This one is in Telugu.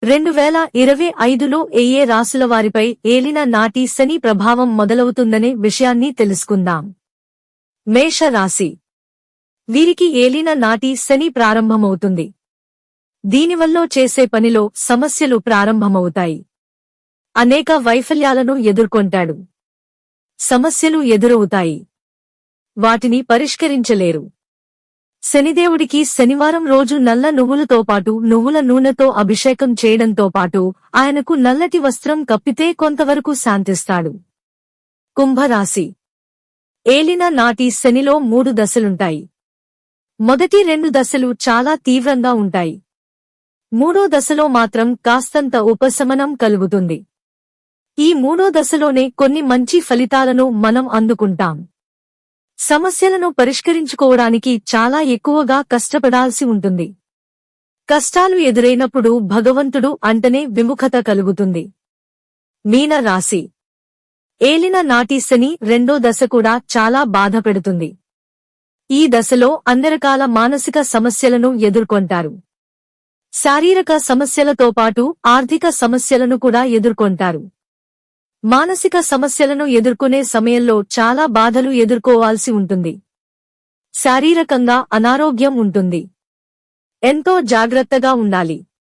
2025లో ఏ రాశుల వారిపై ఏలిన నాటి శని ప్రభావం మొదలవుతుందనే విషయాన్ని తెలుసుకుందాం. మేష రాశి. వీరికి ఏలిన నాటి శని ప్రారంభమవుతుంది. దీనివల్ల చేసే పనిలో సమస్యలు ప్రారంభమవుతాయి. అనేక వైఫల్యాలను ఎదుర్కొంటాడు. సమస్యలు ఎదురవుతాయి. వాటిని పరిష్కరించలేరు. శనిదేవుడికి శనివారం రోజు నల్ల నువ్వులతో పాటు నువ్వుల నూనెతో అభిషేకం చేయడంతో పాటు ఆయనకు నల్లటి వస్త్రం కప్పితే కొంతవరకు శాంతిస్తాడు. కుంభరాశి. ఏలిన నాటి శనిలో 3 దశలుంటాయి. మొదటి 2 దశలు చాలా తీవ్రంగా ఉంటాయి. 3వ దశలో మాత్రం కాస్తంత ఉపశమనం కలుగుతుంది. ఈ 3వ దశలోనే కొన్ని మంచి ఫలితాలను మనం అందుకుంటాం. సమస్యలను పరిష్కరించుకోవడానికి చాలా ఎక్కువగా కష్టపడాల్సి ఉంటుంది. కష్టాలు ఎదురైనప్పుడు భగవంతుడు అంటనే విముఖత కలుగుతుంది. మీన రాశి. ఏలిన నాటి శని 2వ దశ కూడా చాలా బాధపెడుతుంది. ఈ దశలో అన్ని మానసిక సమస్యలను ఎదుర్కొంటారు. శారీరక సమస్యలతో పాటు ఆర్థిక సమస్యలను కూడా ఎదుర్కొంటారు. మానసిక సమస్యలను ఎదుర్కొనే సమయంలో చాలా బాధలు ఎదుర్కోవాల్సి ఉంటుంది. శారీరకంగా అనారోగ్యం ఉంటుంది. ఎంతో జాగ్రత్తగా ఉండాలి.